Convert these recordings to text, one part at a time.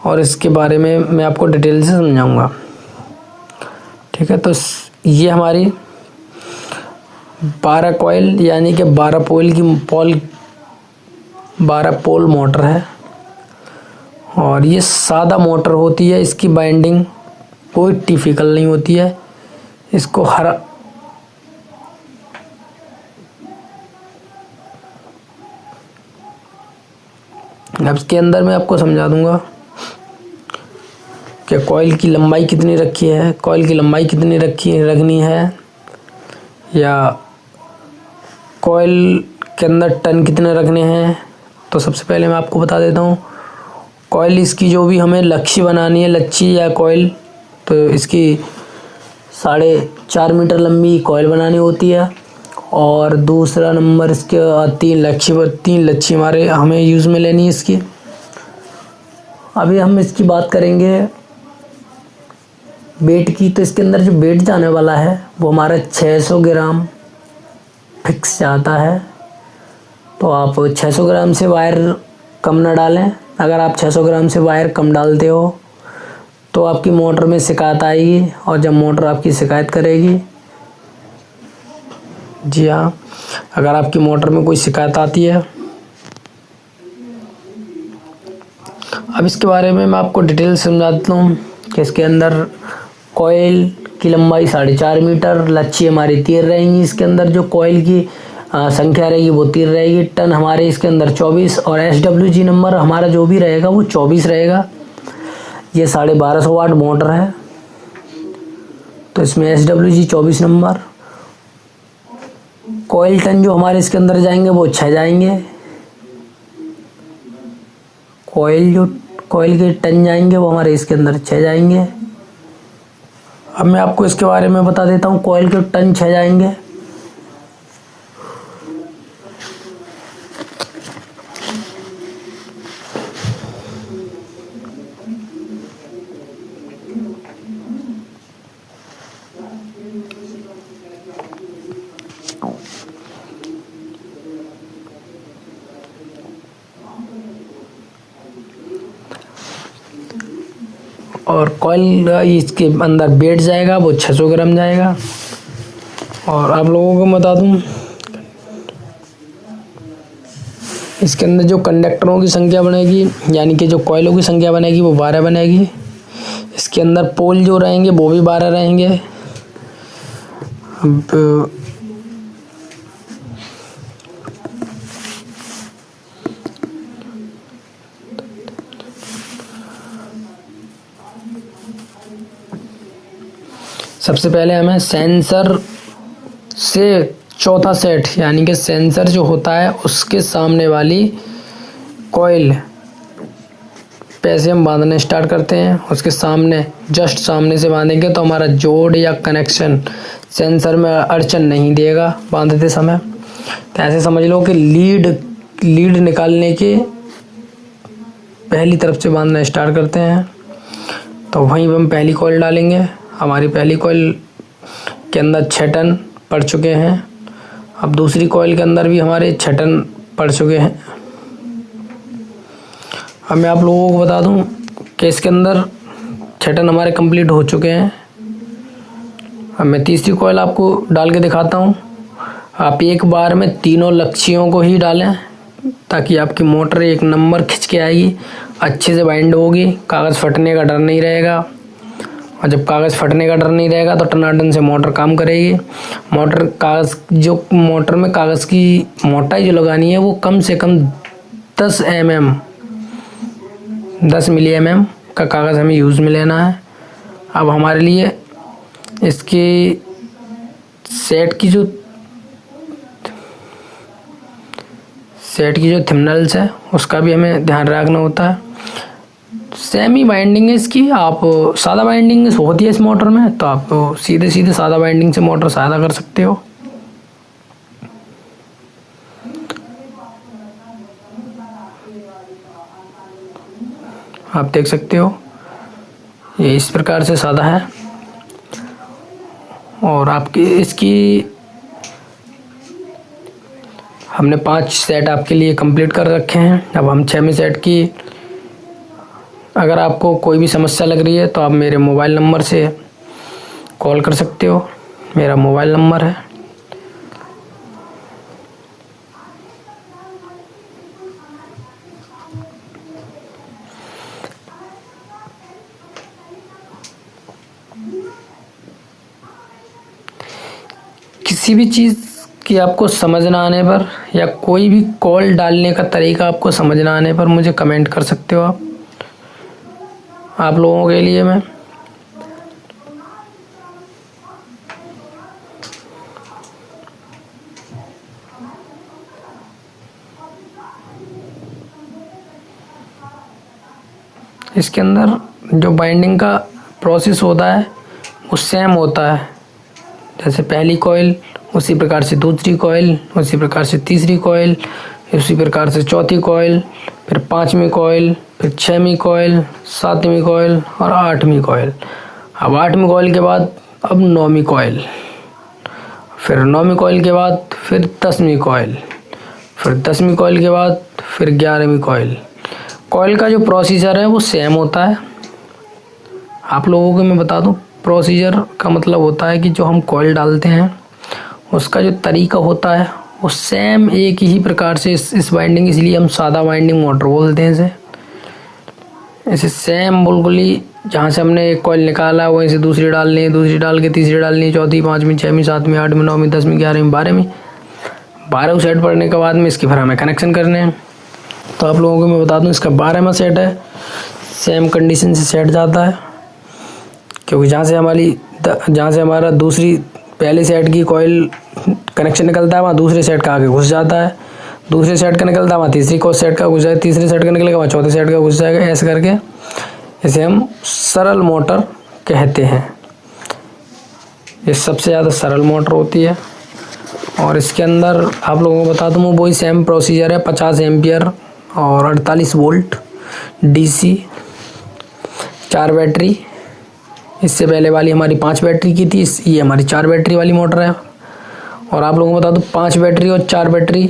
और इसके बारे में मैं आपको डिटेल से समझाऊंगा। ठीक है, तो ये हमारी 12 कॉइल यानी कि 12 पोल मोटर है और ये सादा मोटर होती है। इसकी बाइंडिंग कोई टिपिकल नहीं होती है। इसको हर अब इसके अंदर मैं आपको समझा दूंगा कि कॉइल की लंबाई कितनी रखी है, कॉइल की लंबाई कितनी रखनी है, या कॉइल के अंदर टन कितने रखने हैं। तो सबसे पहले मैं आपको बता देता हूँ, कॉइल इसकी जो भी हमें लच्छी बनानी है, लच्छी या कॉइल, तो इसकी 4.5 मीटर लंबी कॉइल बनानी होती है। और दूसरा नंबर इसके 3 लच्छी हमें यूज़ में लेनी है इसकी। अभी हम इसकी बात करेंगे वेट की। तो इसके अंदर जो वेट जाने वाला है वो हमारा 600 ग्राम फिक्स जाता है। तो आप 600 ग्राम से वायर कम ना डालें। अगर आप 600 ग्राम से वायर कम डालते हो तो आपकी मोटर में शिकायत आएगी, और जब मोटर आपकी शिकायत करेगी, जी हाँ, अगर आपकी मोटर में कोई शिकायत आती है, अब इसके बारे में मैं आपको डिटेल समझा देता हूँ कि इसके अंदर कॉइल की लंबाई 4.5 मीटर, लच्छी हमारी 3 रहेंगी। इसके अंदर जो कॉइल की संख्या रहेगी वो 3 रहेगी। टन हमारे इसके अंदर 24, और SWG नंबर हमारा जो भी रहेगा वो 24 रहेगा। ये 1250 वाट मोटर है, तो इसमें SWG 24 नंबर। कॉइल टन जो हमारे इसके अंदर जाएंगे वो 6 जाएंगे। कॉइल के टन जाएंगे वो हमारे इसके अंदर 6 जाएंगे। अब मैं आपको इसके बारे में बता देता हूँ, कॉइल के टन 6 जाएंगे। और कॉइल इसके अंदर वेट जाएगा वो 600 ग्राम जाएगा। और आप लोगों को बता दूं, इसके अंदर जो कंडक्टरों की संख्या बनेगी, यानी कि जो कॉइलों की संख्या बनेगी वो 12 बनेगी। इसके अंदर पोल जो रहेंगे वो भी 12 रहेंगे। अब सबसे पहले हमें सेंसर से चौथा सेट, यानी कि सेंसर जो होता है उसके सामने वाली कॉइल पे से हम बांधना स्टार्ट करते हैं। उसके सामने, जस्ट सामने से बांधेंगे तो हमारा जोड़ या कनेक्शन सेंसर में अड़चन नहीं देगा बांधते समय। तो ऐसे समझ लो कि लीड निकालने के पहली तरफ से बांधना स्टार्ट करते हैं। तो वहीं पर हम पहली कॉइल डालेंगे। हमारी पहली कॉइल के अंदर 6 टन पड़ चुके हैं। अब दूसरी कॉइल के अंदर भी हमारे 6 टन पड़ चुके हैं। अब मैं आप लोगों को बता दूं कि इसके अंदर 6 टन हमारे कंप्लीट हो चुके हैं। अब मैं तीसरी कॉइल आपको डाल के दिखाता हूं। आप एक बार में तीनों लच्छियों को ही डालें ताकि आपकी मोटर एक नंबर खिंच के आएगी, अच्छे से बाइंड होगी, कागज़ फटने का डर नहीं रहेगा। और जब कागज़ फटने का डर नहीं रहेगा तो टनाटन से मोटर काम करेगी। मोटर में कागज़ की मोटाई जो लगानी है वो कम से कम 10 मिली mm का कागज़ हमें यूज़ में लेना है। अब हमारे लिए इसकी सेट की जो थिमनल्स है उसका भी हमें ध्यान रखना होता है। सेमी बाइंडिंग है इसकी। आप सादा बाइंडिंग होती है इस मोटर में, तो आप सीधे सादा बाइंडिंग से मोटर सादा कर सकते हो। आप देख सकते हो ये इस प्रकार से सादा है। और आपकी इसकी हमने 5 सेट आपके लिए कंप्लीट कर रखे हैं। अब हम 6वें सेट की अगर आपको कोई भी समस्या लग रही है तो आप मेरे मोबाइल नंबर से कॉल कर सकते हो। मेरा मोबाइल नंबर है किसी भी चीज़ की आपको समझ ना आने पर या कोई भी कॉल डालने का तरीका आपको समझ ना आने पर मुझे कमेंट कर सकते हो आप लोगों के लिए मैं इसके अंदर जो बाइंडिंग का प्रोसेस होता है वो सेम होता है। जैसे पहली कॉइल उसी प्रकार से दूसरी कॉइल, उसी प्रकार से तीसरी कॉइल, उसी प्रकार से चौथी कॉइल, फिर पांचवी कॉइल, फिर छठवीं कॉइल, सातवीं कॉइल और आठवीं कॉइल। अब आठवीं कॉइल के बाद अब नौवीं कॉइल, फिर नौवीं कॉइल के बाद फिर 10वीं कॉइल, फिर 10वीं कॉइल के बाद फिर 11वीं कॉइल। कॉइल का जो प्रोसीजर है वो सेम होता है। आप लोगों को मैं बता दूं, प्रोसीजर का मतलब होता है कि जो हम कॉइल डालते हैं उसका जो तरीका होता है वो सेम एक ही प्रकार से इस वाइंडिंग, इसलिए हम सादा वाइंडिंग मोटर बोलते हैं इसे। ऐसे सेम बिल्कुल ही जहाँ से हमने एक कॉइल निकाला वहीं से दूसरी डालनी है, दूसरी डाल के तीसरी डालनी है, चौथी, पाँचवीं, छठवीं, सातवीं, आठवीं, नौवीं, 10वीं, 11वीं, 12वीं। 12 सेट पड़ने के बाद में इसके फिर हमें कनेक्शन करने हैं। तो आप लोगों को मैं बता दूं इसका 12वां सेट है, सेम कंडीशन से सेट जाता है, क्योंकि जहाँ से हमारा दूसरी पहले सेट की कॉइल कनेक्शन निकलता है वहाँ दूसरे सेट का आगे घुस जाता है, दूसरे सेट का निकलता है वहाँ तीसरी को सेट का घुस जाएगा, तीसरे सेट का निकलेगा वहाँ चौथे सेट का घुस जाएगा। ऐसे करके इसे हम सरल मोटर कहते हैं। ये सबसे ज़्यादा सरल मोटर होती है और इसके अंदर आप लोगों को बता दूँ वही सेम प्रोसीजर है। 50 एम्पियर और 48 वोल्ट DC, 4 बैटरी। इससे पहले वाली हमारी 5 बैटरी की थी, ये हमारी 4 बैटरी वाली मोटर है। और आप लोगों को बता दूं 5 बैटरी और 4 बैटरी।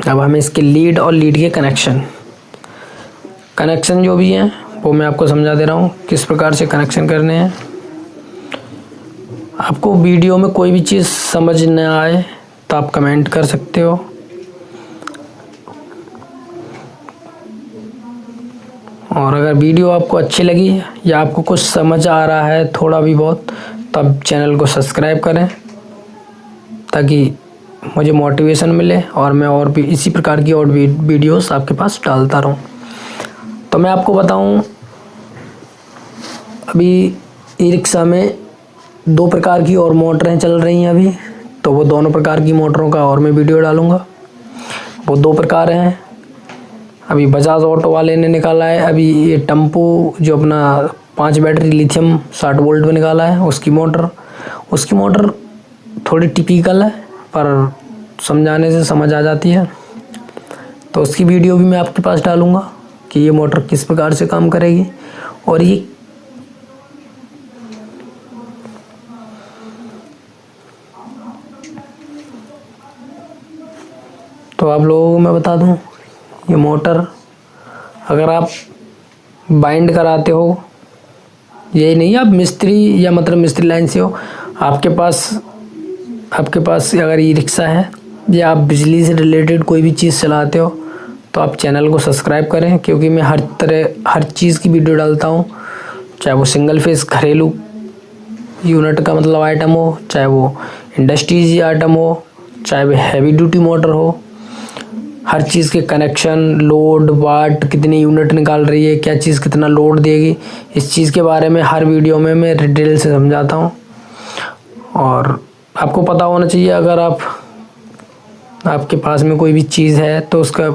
अब हमें इसके लीड और लीड के कनेक्शन जो भी हैं वो मैं आपको समझा दे रहा हूँ किस प्रकार से कनेक्शन करने हैं। आपको वीडियो में कोई भी चीज़ समझ न आए तो आप कमेंट कर सकते हो। और अगर वीडियो आपको अच्छी लगी या आपको कुछ समझ आ रहा है थोड़ा भी बहुत, तब चैनल को सब्सक्राइब करें ताकि मुझे मोटिवेशन मिले और मैं और भी इसी प्रकार की और वीडियोस आपके पास डालता रहूं। तो मैं आपको बताऊं, अभी ई रिक्शा में 2 प्रकार की और मोटरें चल रही हैं अभी, तो वो दोनों प्रकार की मोटरों का और मैं वीडियो डालूँगा। वो 2 प्रकार हैं। अभी बजाज ऑटो वाले ने निकाला है अभी ये टेम्पो, जो अपना 5 बैटरी लिथियम 60 वोल्ट में निकाला है, उसकी मोटर थोड़ी टिपिकल है पर समझाने से समझ आ जाती है। तो उसकी वीडियो भी मैं आपके पास डालूँगा कि ये मोटर किस प्रकार से काम करेगी। और ये तो आप लोगों को मैं बता दूं, ये मोटर अगर आप बाइंड कराते हो, यही नहीं आप मिस्त्री या मतलब मिस्त्री लाइन से हो, आपके पास अगर ई रिक्शा है या आप बिजली से रिलेटेड कोई भी चीज़ चलाते हो तो आप चैनल को सब्सक्राइब करें, क्योंकि मैं हर चीज़ की वीडियो डालता हूँ। चाहे वो सिंगल फेस घरेलू यूनिट का मतलब आइटम हो, चाहे वो इंडस्ट्रीज आइटम हो, चाहे वो हैवी ड्यूटी मोटर हो, हर चीज़ के कनेक्शन, लोड, वाट, कितनी यूनिट निकाल रही है, क्या चीज़ कितना लोड देगी, इस चीज़ के बारे में हर वीडियो में मैं डिटेल से समझाता हूँ। और आपको पता होना चाहिए, अगर आपके पास में कोई भी चीज़ है तो उसका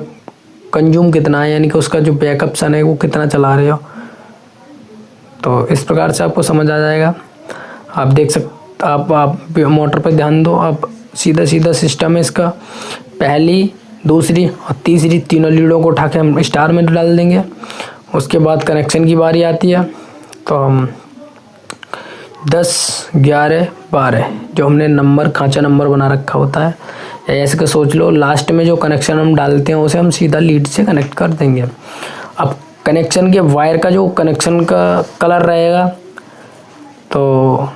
कंज्यूम कितना है, यानी कि उसका जो बैकअप सन है वो कितना चला रहे हो। तो इस प्रकार से आपको समझ आ जाएगा। आप देख सकते, आप मोटर पर ध्यान दो, आप सीधा सिस्टम है इसका। पहली, दूसरी और तीसरी तीनों लीडों को उठा के हम स्टार में डाल देंगे। उसके बाद कनेक्शन की बारी आती है, तो हम 10, 11, 12 जो हमने नंबर खांचा नंबर बना रखा होता है, या ऐसे का सोच लो, लास्ट में जो कनेक्शन हम डालते हैं उसे हम सीधा लीड से कनेक्ट कर देंगे। अब कनेक्शन के वायर का जो कनेक्शन का कलर रहेगा, तो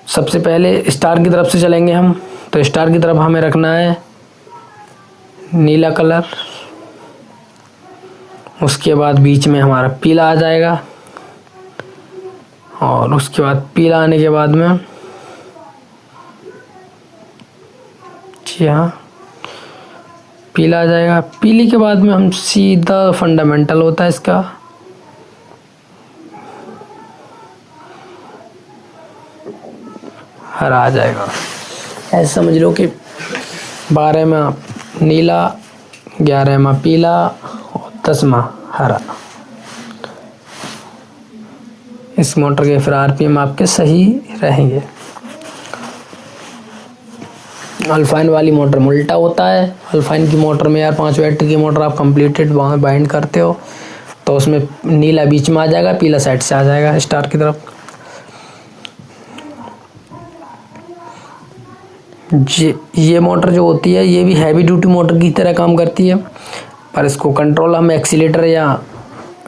सबसे पहले स्टार की तरफ से चलेंगे हम। तो स्टार की तरफ हमें रखना है नीला कलर, उसके बाद बीच में हमारा पीला आ जाएगा, और उसके बाद पीला आने के बाद में जी हाँ पीला आ जाएगा। पीले के बाद में हम सीधा फंडामेंटल होता है इसका, हरा आ जाएगा। ऐसे समझ लो कि 12वां नीला, 11वां पीला और 10वां हरा। इस मोटर के फिर आरपीएम आपके सही रहेंगे। अल्फाइन वाली मोटर में उल्टा होता है। अल्फाइन की मोटर में यार 5 बैटरी की मोटर आप कंप्लीटेड वहाँ बाइंड करते हो तो उसमें नीला बीच में आ जाएगा, पीला साइड से आ जाएगा स्टार की तरफ। ये मोटर जो होती है ये भी हैवी ड्यूटी मोटर की तरह काम करती है, पर इसको कंट्रोल हम एक्सीलेटर या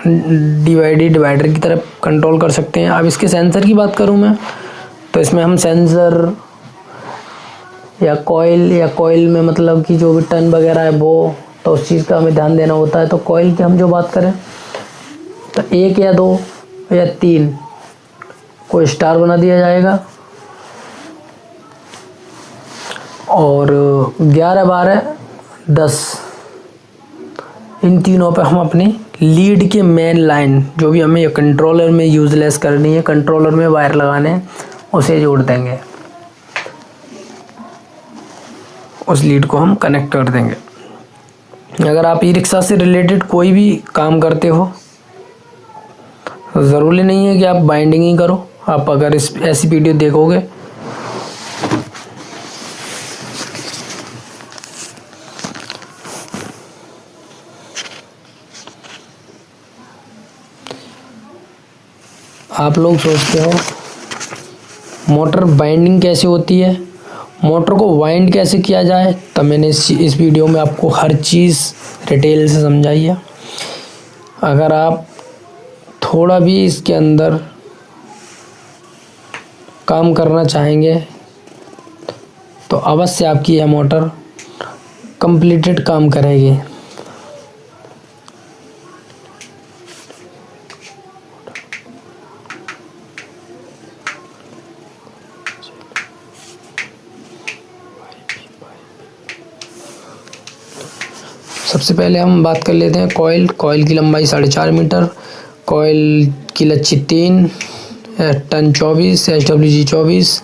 डिवाइडर की तरफ कंट्रोल कर सकते हैं। अब इसके सेंसर की बात करूं मैं, तो इसमें हम सेंसर या कॉइल में मतलब कि जो भी टर्न वगैरह है वो, तो उस चीज़ का हमें ध्यान देना होता है। तो कॉइल की हम जो बात करें तो 1 या 2 या 3 को स्टार बना दिया जाएगा, और 11, 12, 10 इन तीनों पे हम अपने लीड के मेन लाइन जो भी हमें कंट्रोलर में यूजलेस करनी है, कंट्रोलर में वायर लगाने हैं, उसे जोड़ देंगे, उस लीड को हम कनेक्ट कर देंगे। अगर आप ई रिक्शा से रिलेटेड कोई भी काम करते हो, ज़रूरी नहीं है कि आप बाइंडिंग ही करो। आप अगर इस ऐसी वीडियो देखोगे आप लोग सोचते हो मोटर बाइंडिंग कैसे होती है, मोटर को वाइंड कैसे किया जाए, तो मैंने इस वीडियो में आपको हर चीज़ डिटेल से समझाई है। अगर आप थोड़ा भी इसके अंदर काम करना चाहेंगे तो अवश्य आपकी यह मोटर कंप्लीटेड काम करेगी। सबसे पहले हम बात कर लेते हैं कॉइल की लंबाई 4.5 मीटर, कॉइल की लच्छी 3, टन 24, HWG 24,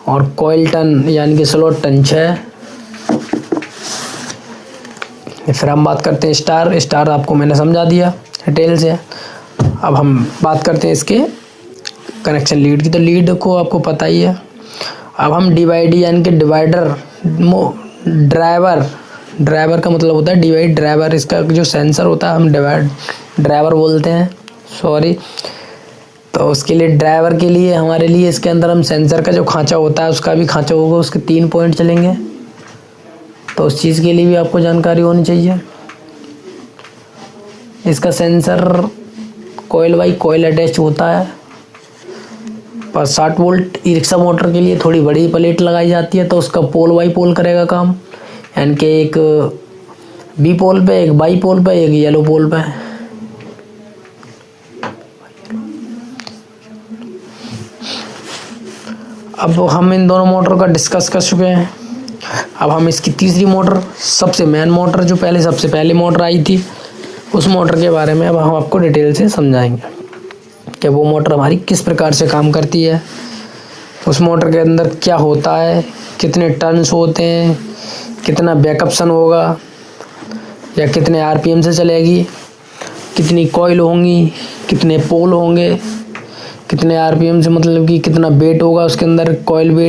और कॉइल टन यानी कि स्लॉट टन 6। फिर हम बात करते हैं स्टार आपको मैंने समझा दिया डिटेल से। अब हम बात करते हैं इसके कनेक्शन लीड की, तो लीड को आपको पता ही है। अब हम यानी कि ड्राइवर का मतलब होता है ड्राइवर, इसका जो सेंसर होता है हम ड्राइवर बोलते हैं, सॉरी। तो उसके लिए ड्राइवर के लिए हमारे लिए इसके अंदर हम सेंसर का जो खांचा होता है उसका भी खांचा होगा, उसके 3 पॉइंट चलेंगे, तो उस चीज़ के लिए भी आपको जानकारी होनी चाहिए। इसका sensor coil by coil attach होता है, पर 60 वोल्ट ई रिक्शा मोटर के लिए थोड़ी बड़ी प्लेट लगाई जाती है, तो उसका पोल बाई पोल करेगा काम, यानी कि एक बी पोल पे, एक बाई पोल पे, एक येलो पोल पे। अब हम इन दोनों मोटर का डिस्कस कर चुके हैं। अब हम इसकी तीसरी मोटर, सबसे मेन मोटर जो सबसे पहले मोटर आई थी, उस मोटर के बारे में अब हम आपको डिटेल से समझाएंगे कि वो मोटर हमारी किस प्रकार से काम करती है, उस मोटर के अंदर क्या होता है, कितने टर्न्स होते हैं, कितना बैकअप्शन होगा, या कितने आरपीएम से चलेगी, कितनी कॉइल होंगी, कितने पोल होंगे, कितने आरपीएम से मतलब कि कितना वेट होगा उसके अंदर, कॉइल वेट।